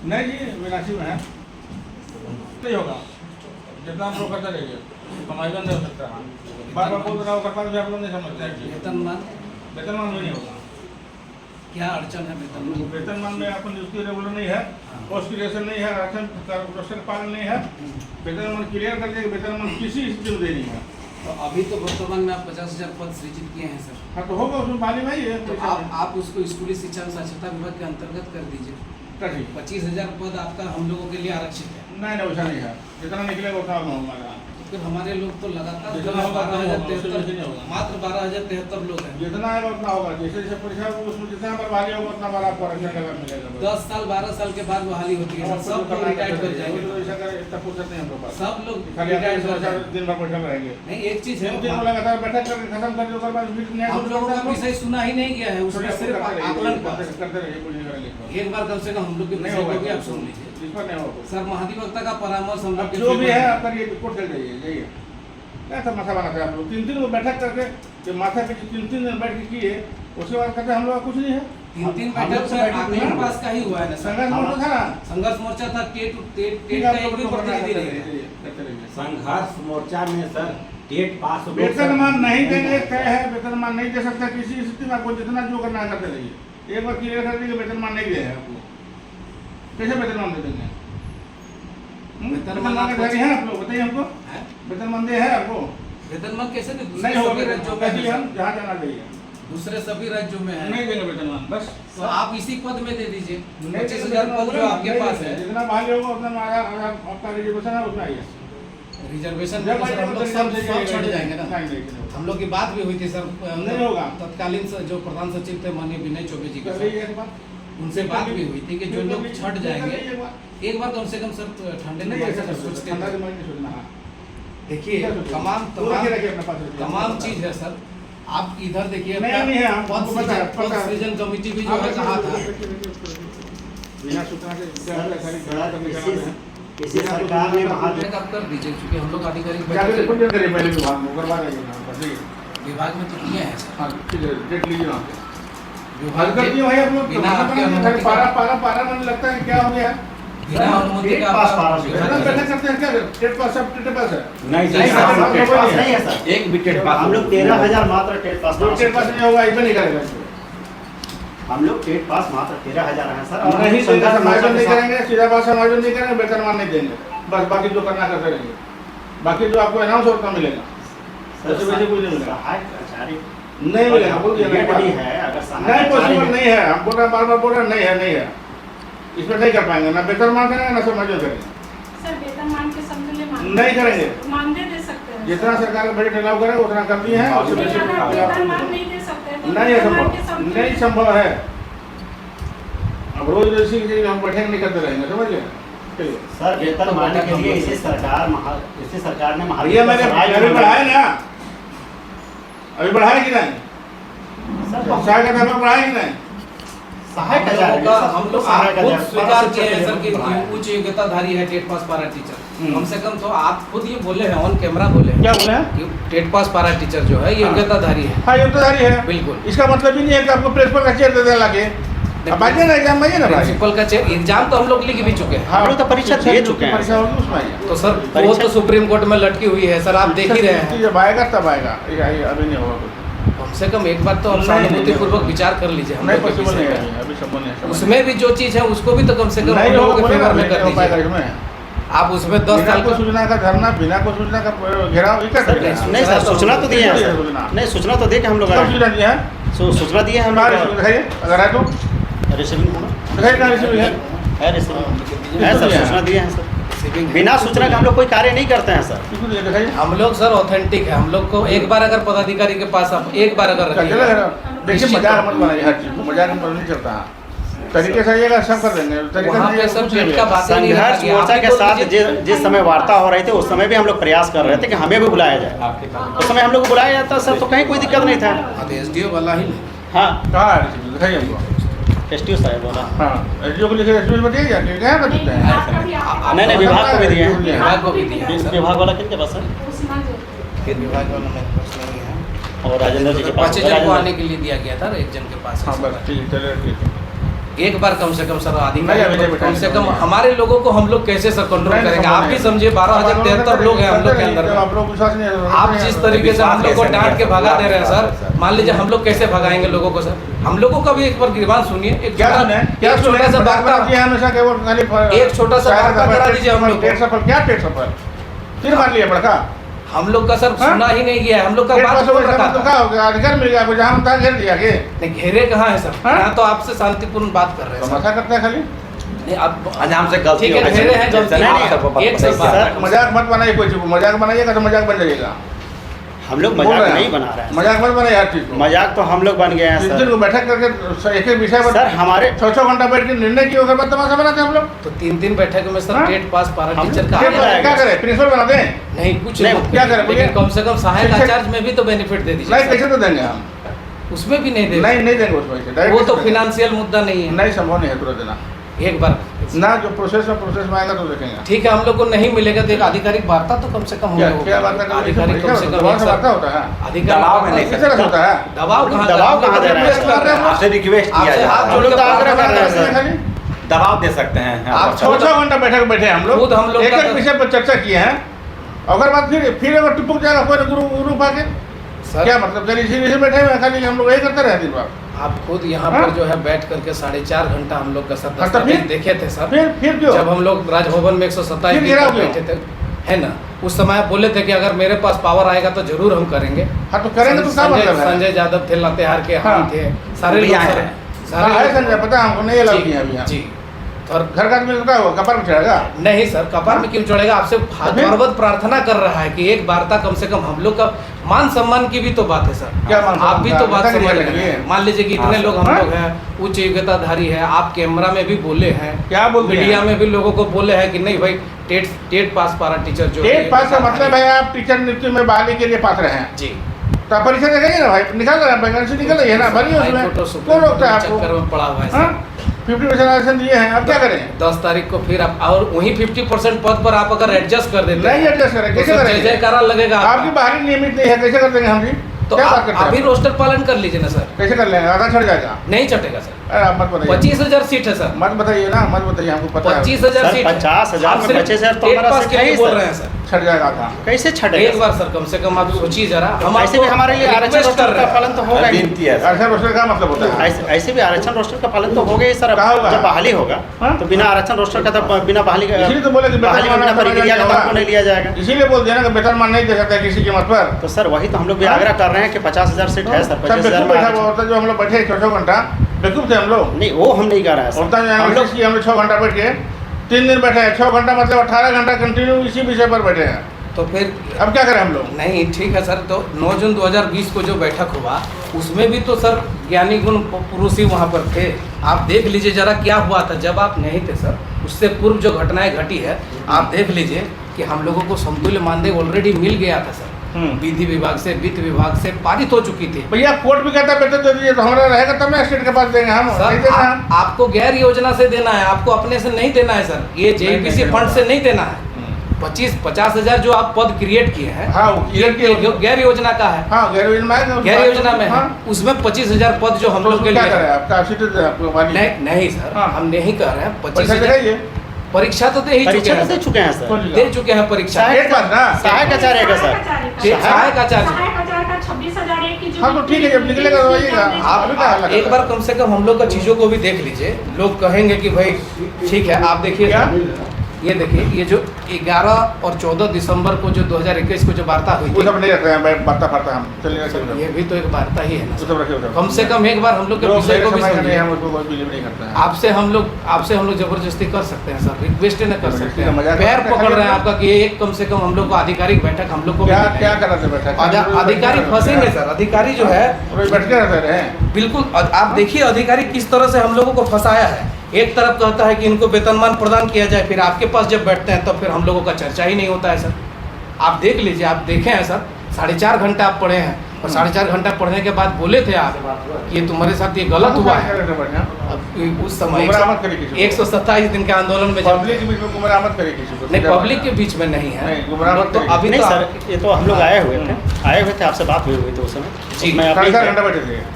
नहीं जी, विनाशी में है नहीं होगा। जितना हम लोग करते रहिए कमाई नहीं हो सकता है। बार बार बोल रहा हूँ, कर भी आप लोग नहीं समझते हैं। वेतनमान में नहीं होगा। क्या अड़चन है वेतनमान? वेतनमान में अपन उसकी रेगुलर नहीं है, पोस्ट क्रिएशन नहीं है, राशन का पालन नहीं है। वेतनमान क्लियर कर दिया, वेतनमान किसी स्थिति में नहीं है। तो अभी तो वर्तमान में आप 50,000 पद सृजित किए हैं सर। हाँ तो होगा, उसमें मालूम है ये। तो आप उसको स्कूली शिक्षा एवं साक्षरता विभाग के अंतर्गत कर दीजिए। 25,000 पद आपका हम लोगों के लिए आरक्षित है। नहीं नहीं, वैसा नहीं है। जितना निकलेगा उतना होगा। तो फिर हमारे लोग तो लगातार जितना होगा 12,073 मात्र 12,073 लोग हैं। जितना आएगा उतना होगा। जैसे जैसे परीक्षा होगी उसमें जितना नंबर भारी होगा उतना बार आपको आरक्षण का मिलेगा। 10 साल 12 साल के बाद बहाली होती है। सब लोग रिटायर्ड कर जाएंगे। ऐसा करे, इतना फुर्सत नहीं हम लोग पास। सब लोग खाली रिटायर्ड कर जाएंगे। दिन भर बैठे रहेंगे। नहीं, एक चीज है, लगातार बैठक करके खत्म कर दो। हम लोगों का विषय सुना ही नहीं गया है, उसमें सिर्फ आकलन करते रहिए, कुछ नहीं करेंगे। एक बार कम से कम हम लोग के विषय को भी आप सुन लीजिए। इस पर नहीं होगा सर, महाधिवक्ता का परामर्श हम लोग जो भी है आप करिए, कोर्ट चल जाइए, जाइए। क्या था माथा बनाते हैं आप लोग? 3 वो बैठक करके जो माथा पे 3 दिन बैठ के किए, उसके बाद कहते हम लोग कुछ नहीं है। 3 बैठक से आकलन पास का ही हुआ है ना। संघर्ष मोर्चा था ना, संघर्ष मोर्चा था। टेट का एक भी प्रतिनिधि नहीं है। संघर्ष मोर्चा में सर टेट पास वेतनमान नहीं देंगे, तय है। वेतनमान नहीं दे सकता किसी स्थिति में। आपको जितना जो करना है करते रहिए। एक बार क्लियर कर दीजिए वेतनमान नहीं दे है आपको, कैसे वेतनमान दे देंगे? वेतनमान का जारी है आप लोग बताइए हमको। वेतनमान दे है आपको? वेतनमान कैसे नहीं होगा। राज्यों में हम जहाँ जाना चाहिए, दूसरे सभी राज्यों में है। नहीं देंगे वेतनमान। बस तो आप इसी पद में दे दीजिए। 25,000 पद जो आपके पास है, जितना भारी होगा उतना आपका रिजर्वेशन है उसमें आइए। रिजर्वेशन हम लोग सब छोड़ जाएंगे ना। हम लोग की बात भी हुई थी सर, नहीं होगा। तत्कालीन जो प्रधान सचिव थे माननीय विनय चौबे जी के बात, उनसे बात भी हुई थी कि जो लोग छट जाएंगे एक बार कम से कम सर ठंडे नहीं में ऐसा सोचते ठंडा हैं। दिमाग नहीं सोचना। देखिए तमाम चीज है सर। आप इधर देखिए, नहीं है, पद सृजन कमेटी भी जो है कहा था बिना सूचना के किसी सरकार ने आप कर दीजिए, क्योंकि हम लोग आधिकारिक विभाग में तो किए हैं सर। विभाग भाई आप लोग बिना आपके अनुमति का पारा मन लगता है क्या हो गया? बिना अनुमति का बैठक करते हैं क्या? टेट पास सब टेट पास है? नहीं है सर। एक भी टेट पास हम लोग 13,000 मात्र टेट पास नहीं होगा, इसमें नहीं करेगा। हम लोग टेट पास मात्र 13,000 हैं सर। और नहीं देंगे, समायोजन नहीं करेंगे, सीधा बात समायोजन नहीं करेंगे, वेतनमान नहीं देंगे। बस बाकी जो करना करते रहेंगे। बाकी जो आपको अनाउंस होता मिलेगा, वैसे वैसे कुछ नहीं मिलेगा। नहीं मिलेगा, बोल दिया नहीं, पॉसिबल नहीं है। हम बोल रहे हैं, बार बार बोल रहे हैं, नहीं है, नहीं है। इसमें नहीं कर पाएंगे, ना वेतनमान करेंगे ना समायोजन करेंगे। सर वेतनमान के शब्द में नहीं करेंगे। मानदेय दे सकते हैं। जितना सरकार का बजट अलाउ करे उतना कर दिए हैं। वेतनमान नहीं दे सकते तो नहीं है, वेतनमान के संभव शब्द नहीं, संभव है। अब रोज रोज इसी हम बैठे नहीं करते रहेंगे, समझ गए? सर वेतन मानने के लिए इसी सरकार ने ये मैंने अभी बढ़ाया ना, अभी बढ़ाया कि नहीं? सहायक अध्यापक बढ़ाया कि नहीं? सहायक हम लोग खुद स्वीकार किए हैं सर कि उच्च योग्यताधारी है टेट पास पारा टीचर। कम से कम तो आप खुद ये बोले हैं, ऑन कैमरा बोले हैं। क्या बोले हैं? कि टेट पास पारा टीचर जो है योग्यताधारी है। हाँ, योग्यताधारी है, बिल्कुल। इसका मतलब ही नहीं है कि आपको प्रिंसिपल का चेयर दे देना लगे। अब आइए ना, एग्जाम आइए ना भाई। प्रिंसिपल का चेयर एग्जाम तो हम लोग लिख भी चुके हैं। हम लोग तो परीक्षा दे चुके हैं। परीक्षा होगी उसमें आइए। तो सर वो तो सुप्रीम कोर्ट में लटकी हुई है सर, आप देख ही रहे हैं। जब आएगा तब आएगा, अभी नहीं होगा कुछ। कम से कम एक बार तो हम सहानुभूति पूर्वक विचार कर लीजिए। हम नहीं, लोग के पॉसिबल विषय नहीं में। है, अभी संभव नहीं है। उसमें भी जो चीज है उसको भी तो कम से कम हम लोगों के फेवर में कर दीजिए। आप उसमें 10 साल को सूचना का धरना, बिना को सूचना का घेराव ही कर सकते हैं। नहीं सर, सूचना तो दिए हैं। नहीं, सूचना तो दे के हम लोग सूचना दिया है, सूचना दिए हम लोग। अगर है तो रिसीविंग दिखाइए कहाँ रिसीविंग है? है सर, सूचना दिए हैं सर। बिना सूचना का हम लोग कोई कार्य नहीं करते हैं सर। किसको दिया दिखाइए? हम लोग सर ऑथेंटिक है। हम लोग को एक बार अगर पदाधिकारी के पास आप एक बार अगर देखिए, मजाक मत बनाइए, हर चीज को मजाक में नहीं चलता। तरीके से आइएगा, सब कर देंगे। वहाँ पे सर पेट का बात नहीं संघर्ष मोर्चा के साथ जिस समय वार्ता हो रही थी उस समय भी हम लोग प्रयास कर रहे थे कि हमें भी बुलाया जाए। उस समय हम लोग को बुलाया जाता सर, तो कहीं कोई दिक्कत नहीं था। एसडीओ वाला ही हाँ, कहाँ रिसीविंग दिखाइए हमको। एसडीओ साहब बोला। हाँ, एसडीओ को लिखे एसडीओ में दिए जाके क्या कर देते हैं? नहीं, विभाग को भी दिए हैं। विभाग को भी दिया है सर। विभाग वाला किनके पास है? फिर विभाग वाला मेरे पास नहीं है। और राजेंद्र जी के पास। 5 जन को आने के लिए दिया गया था, 1 जन के पास है। हाँ बस ठीक है, चलिए ठीक है। एक बार कम से कम सर नहीं, अभी अधिकारी नहीं कम से बैठाएंगे, कम नहीं। हमारे लोगों को हम लोग कैसे सर कंट्रोल नहीं, करेंगे? नहीं, आप भी नहीं। समझिए 12,073 लोग हैं हम लोग के अंदर में। आप लोग विश्वास नहीं है, आप जिस तरीके से हम लोग को डांट के भगा दे रहे हैं सर, मान लीजिए हम लोग कैसे भगाएंगे लोगों को सर? हम लोगों का भी एक बार गिरबान सुनिए। एक क्या सुने एक छोटा सा वार्ता, हमेशा केवल खाली एक छोटा सा वार्ता करा दीजिए हम लोग को। टेट सफल क्या टेट सफल फिर मान लिया बड़का हम लोग का सर हाँ? सुना ही नहीं गया है। हम लोग का टेट बात पास बोल हो रखा गया तो था। क्या हो गया? अधिकार मिल गया आपको, जहाँ हम घेर दिया के नहीं, घेरे कहाँ है सर? हाँ? यहाँ तो आपसे शांतिपूर्ण बात कर रहे हैं सर। तमाशा करता है खाली। नहीं, अब अच्छा, हमसे गलती ठीक है, हो गई। घेरे हैं गलती। नहीं, आप सबको बात एक बताइए। सब बात सर, है। मजाक मत बनाइए, कोई चीज को मजाक बनाइएगा तो मजाक बन जाइएगा। हम लोग बोल मजाक रहे हैं। नहीं बना रहे हैं मजाक मत बनाइए हर चीज को। मजाक तो हम लोग बन गए हैं जिस सर। दिन को बैठक करके एक एक विषय पर सर हमारे 6 घंटा बैठ के निर्णय किए उसके बाद तमाशा बनाते हैं हम लोग। तो 3 बैठक में सर हाँ? टेट पास पारा हम टीचर का फिर आ बनाया गया। क्या करें, प्रिंसिपल बनाते हैं? नहीं कुछ नहीं, मत क्या करिए, करें, बोलिए? लेकिन कम से कम सहायक शिक्षक- आचार्य में भी तो बेनिफिट दे दीजिए नहीं सर। कैसे तो देंगे हम, उसमें भी नहीं दे नहीं देंगे उसमें से वो डायरेक्ट तो देंगे। फिनेंशियल मुद्दा नहीं है। नहीं संभव नहीं है तुरंत देना एक बार ना, जो प्रोसेस में आएगा तो देखेंगे। ठीक है, हम लोग को नहीं मिलेगा तो एक आधिकारिक वार्ता तो कम से कम हम क्या लोगों क्या को बात है? आधिकारिक कम से कम दबाव एक से सर- वार्ता होता है? आधिकारिक दबाव में नहीं किस तरह से होता है? दबाव कहाँ दबाव कहाँ दे रहे हैं? रिक्वेस्ट कर रहे हैं आप। आपसे रिक्वेस्ट किया आपसे जा हाथ रहा हम जोड़ लोग के तो आग्रह कर रहे हैं ऐसे सर। खाली है। दबाव दे सकते हैं आप 6 घंटा बैठक बैठे हम लोग, खुद हम लोग एक का एक तो- विषय पर चर्चा किए हैं। अगर बात फिर अगर टिपक जाएगा कोई ग्रुप आके, सर क्या मतलब? चलिए इसी विषय बैठे हुए हैं, खाली हम लोग यही करते रहे दिन भर। आप खुद यहाँ हाँ? पर जो है बैठ करके 4.5 घंटा हम लोग का सर हाँ, तो दस्तावेज फिर? देखे थे सर। फिर क्यों? जब हम लोग राजभवन में 127 फिर दिन गिराव तक क्यों? बैठे थे, है ना? उस समय आप बोले थे कि अगर मेरे पास पावर आएगा तो जरूर हम करेंगे। हाँ तो करेंगे तो क्या संजय मतलब है? संजय यादव थे, लातेहार के हाँ। हम थे, सारे भी लोग आए सर- हैं। सारे हाँ, है लोग- संजय, पता है हमको, नहीं अलाउ जी, किया अभी यहाँ। जी। और घर का आदमी तो क्या होगा, कपार में चढ़ेगा? नहीं सर, कपार में क्यों चढ़ेगा? आपसे हाथ प्रार्थना कर रहा है कि एक वार्ता कम से कम हम लोग का मान सम्मान की भी तो बात है सर। क्या मान आप भी सम्मान तो का? बात नेता समझ की रहे जगह हैं। है। मान लीजिए कि इतने हाँ, लोग हम हाँ? लोग हैं, उच्च योग्यताधारी है, आप कैमरा में भी बोले हैं, क्या बोल दिए मीडिया हैं? में भी लोगों को बोले हैं कि नहीं भाई टेट पास पारा टीचर जो टेट पास का मतलब है आप टीचर नियुक्ति में बहाली के लिए पात्र हैं, जी। तो आप परीक्षा देखेंगे ना भाई, निकाल रहे हैं, वैकेंसी निकल रही है ना, भरिए हाई कोर्ट और उसमें, सुप्रीम कौन रोकता है कोर्ट के चक्कर आपको? में पड़ा हुआ है हाँ? सर। 50% आरक्षण दिए हैं, अब क्या करें? 10 तारीख को फिर आप और वही 50% पद पर आप अगर एडजस्ट कर देते नहीं एडजस्ट करें, तो कैसे सर जय करेंगे? जयकारा लगेगा आपका। आपकी बहाली नियमित नहीं है, कैसे कर देंगे हम जी? तो क्या बात आप करते अभी हैं? रोस्टर पालन कर लीजिए ना सर। कैसे कर लेंगे? आधा छड़ जाएगा। नहीं चटेगा सर। अरे आप मत बताइए, 25,000 सीट है सर। मत बताइए ना, मत बताइए, हमको पता है 25,000 सर, सीट है। 50,000 आप में सिर्फ 25,000 तो टेट हमारा पास सीट के है लिए ही बोल सर। रहे हैं सर। छड़ जाएगा था। कैसे एक छटेगा? बार सर कम से कम आप सोचिए जरा। हम ऐसे भी हमारे लिए आरक्षण रिक्वेस्ट रोस्टर कर का रहे हैं। पालन तो होगा ही। विनती है सर। आरक्षण रोस्टर का मतलब होता है ऐसे भी आरक्षण रोस्टर का पालन तो होगा ही सर। कहाँ होगा? जब बहाली होगा हाँ? तो बिना आरक्षण रोस्टर का तो बिना बहाली का इसीलिए तो बोले कि बहाली में बिना प्रक्रिया का तो आपको नहीं लिया जाएगा। इसीलिए बोल दिया ना कि वेतनमान नहीं दे सकता किसी कीमत पर। तो सर वही तो हम लोग भी हाँ? आग्रह कर रहे हैं कि 50,000 सीट है सर। सब 25,000 बेवकूफ में बैठा हुआ आरक्षण- होता, जो हम लोग बैठे 6 घंटा बेवकूफ थे हम लोग। नहीं वो हम नहीं कह रहे हैं होता सर। है हम लोग 6 घंटा बैठ के 3 दिन बैठे हैं, 6 घंटा मतलब 18 घंटा कंटिन्यू इसी विषय पर बैठे हैं। तो फिर अब क्या करें हम लोग? नहीं ठीक है सर। तो 9 जून 2020 को जो बैठक हुआ उसमें भी तो सर ज्ञानी गुण पुरुष ही वहाँ पर थे। आप देख लीजिए जरा क्या हुआ था जब आप नहीं थे सर। उससे पूर्व जो घटनाएं घटी है आप देख लीजिए कि हम लोगों को समतुल्य मानदेय ऑलरेडी मिल गया था सर। विधि विभाग से, वित्त विभाग से पारित हो चुकी थी भैया कोर्ट भी कहता बेटा दे दीजिए, तो हमारा रहेगा तब ना स्टेट के पास देंगे हम, नहीं सर। देना हम। आपको गैर योजना से देना है, आपको अपने से नहीं देना है सर। ये जेईपीसी नहीं, फंड से नहीं देना है। 50,000 जो आप पद क्रिएट किए हैं हाँ, वो create किए। ये गैर योजना का है। हाँ गैर योजना में है, गैर योजना में है। हाँ, उसमें 25,000 पद जो हम तो लोग के उसमें लिए क्या करें? आपका सीट दे आपको वाली नहीं नहीं सर। हाँ। हम नहीं कह रहे हैं पैसा 25,000 दिखाइए। परीक्षा तो दे ही चुके परीक्षा हैं तो दे सर। चुके हैं सर। कौन सी दे चुके हैं परीक्षा। एक बात ना, सहायक आचार्य का सर। सहायक आचार्य। सहायक आचार्य का 26,000 की जो हाँ, तो ठीक है, जब निकलेगा तो वही का। आप एक बार कम से कम हम लोग का चीज़ों को भी देख लीजिए। लोग कहेंगे कि भाई ठीक है। आप देखिए क्या? ये देखिए ये जो 11 और 14 दिसंबर को जो 2021 को जो वार्ता हुई वो थी, सब नहीं रख रहे हैं, बाता फाड़ता हम चलिए रखिए, ये भी तो एक वार्ता ही है ना वो सर। सब रखिए, वो सब। कम से कम एक बार हम लोग के जो विषय मेरे को भी समय का नहीं समझिए। है, हम उसको कोई बिलीव नहीं करते हैं। आपसे हम लोग जबरदस्ती कर सकते हैं सर। रिक्वेस्ट न कर सकते हैं। मजाक पैर करते हैं पकड़ रहे हैं खाली। आपका कि एक कम से कम हम लोग को आधिकारिक बैठक हम लोग को भी क्या मिले। क्या कर रहे थे बैठा? अधिकारी फंसेंगे सर। अधिकारी जो है रोज बैठ के रहते रहे। बिल्कुल आप देखिए अधिकारी किस तरह से हम लोगों को फंसाया है। एक तरफ कहता है कि इनको वेतनमान प्रदान किया जाए, फिर आपके पास जब बैठते हैं तो फिर हम लोगों का चर्चा ही नहीं होता है सर। आप देख लीजिए, आप देखे हैं सर 4.5 घंटा आप पढ़े हैं और 4.5 घंटा पढ़ने के बाद बोले थे आप कि ये तुम्हारे साथ ये गलत हुआ है। अब उस समय गुमराह मत करिए किसी को। 127 दिन के आंदोलन में जब पब्लिक के बीच में गुमराह मत करिए किसी को। नहीं पब्लिक के बीच में नहीं है। नहीं, गुमराह मत तो करिए। अभी नहीं तो सर ये तो हम लोग आए हुए थे आपसे बात हुई थी उस समय। जी। मैं साढ़े अपनी 4 घंटा बैठे थे।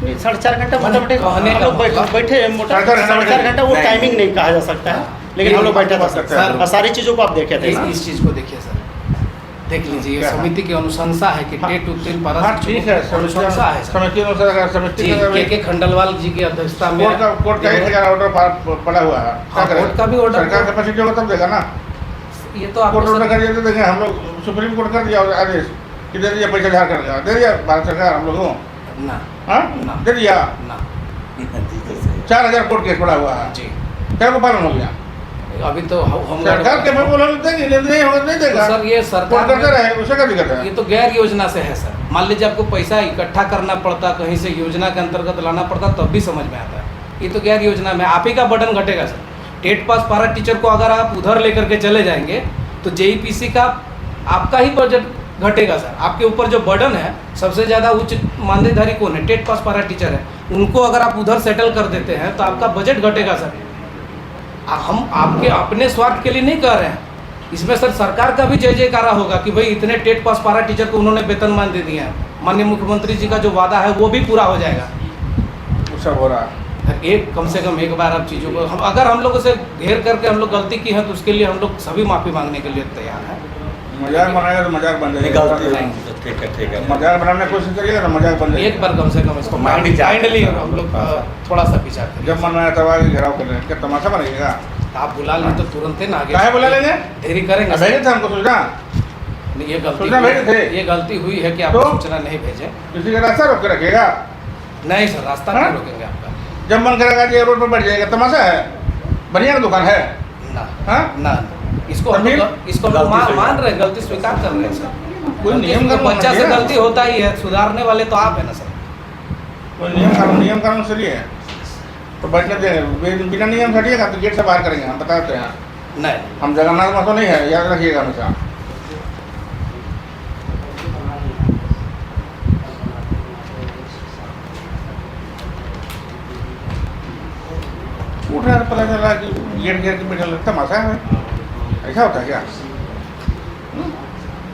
नहीं, 4.5 घंटा मोटा-मोटी कहने हम का लोग मतलब- बैठे मोटा 4.5 घंटा वो नहीं। टाइमिंग नहीं कहा जा सकता है, लेकिन हम लोग बैठे थे सर, सर, और सारी चीज़ों को आप देखे थे ना। इस चीज को देखिए सर, देख लीजिए ये क्या? समिति की अनुशंसा है कि टेट उत्तीर्ण पारा हाँ शिक्षकों ठीक है, की अनुशंसा है सर। समिति अनुसार अगर समिति जी, का के खंडलवाल जी की अध्यक्षता में कोर्ट का 1,000 ऑर्डर पड़ा हुआ है, क्या हाँ, करें? कोर्ट का भी ऑर्डर- सरकार का पैसे होगा तब देगा ना। ये तो आपको कोर्ट ऑर्डर सर- कर दिया तो देखें, हम लोग सुप्रीम कोर्ट कर दिया आदेश कि दे दिया, पैसा झाड़ कर दिया, दे दिया भारत सरकार हम लोगों को, ना हाँ ना। दे दिया। ना 4,000 कोर्ट केस पड़ा हुआ है, जी, क्या को पालन हो गया? अभी तो हम सरकार के मैं बोला देंगे, नहीं होगा नहीं देगा। तो सर ये कोर्ट सरकार करते में- रहे, उससे क्या दिक्कत है? ये तो गैर योजना से है सर। मान लीजिए आपको पैसा इकट्ठा करना पड़ता, कहीं से योजना के अंतर्गत लाना पड़ता, तब भी समझ में आता है। ये तो गैर योजना में आप ही का बटन घटेगा सर। टेट पास पारा टीचर को अगर आप उधर लेकर के चले जाएंगे तो जेईपीसी का आपका ही बजट घटेगा सर। आपके ऊपर जो बर्डन है, सबसे ज़्यादा उच्च मानदेयधारी कौन है? टेट पास पारा टीचर है। उनको अगर आप उधर सेटल कर देते हैं तो आपका बजट घटेगा सर। हम आपके अपने स्वार्थ के लिए नहीं कह रहे हैं, इसमें सर सरकार का भी जय जयकारा होगा कि भाई इतने टेट पास पारा टीचर को उन्होंने वेतनमान दे दिया है। माननीय मुख्यमंत्री जी का जो वादा है वो भी पूरा हो जाएगा। वो सब हो रहा है। एक कम से कम एक बार आप चीज़ों को अगर हम लोगों से घेर करके हम लोग गलती की है तो उसके लिए हम लोग सभी माफ़ी मांगने के लिए तैयार हैं। मजाक बनाएगा तो मजाक बन नहीं, जाएगा। गलती नहीं, ठीक है मजाक बनाने की कोशिश करिएगा तो मजाक बन जाएगा। एक बार कम से कम इसको मान भी जाते हैं। माइंडली हम लोग थोड़ा सा विचार करें। जब मन में आता है घेराव कर लें, क्या तमाशा बनाइएगा? आप बुला लें तो तुरंत ही ना आगे काहे बुला लेंगे? देरी करेंगे अब भेजे थे हमको सूचना, नहीं, ये गलती सूचना भेजे थे। ये गलती हुई है कि आप तो? सूचना नहीं भेजे। किसी का रास्ता रोक के रखिएगा। नहीं सर, रास्ता हाँ? नहीं रोकेंगे आपका। जब मन करेगा कि रोड पर बैठ जाएगा, तमाशा है? बढ़िया का दुकान है, ना हाँ? ना इसको हम तमीम? लोग इसको हम लोग गलती स्वीकार। मान रहे हैं, गलती स्वीकार कर रहे हैं सर। कोई गलती नियम से कानून बच्चा से है ना? गलती होता ही है, सुधारने वाले तो आप है ना सर। कोई नियम कानून से लिए तो बैठने देंगे, बिना नियम से हटिएगा तो गेट से बाहर करेंगे, हम बताते हैं। नहीं, हम जगन्नाथ महतो नहीं है, याद रखिएगा हमेशा। उठ रहा पता चला कि गेट घेर के बैठा लगता, तमाशा है, ऐसा होता है क्या?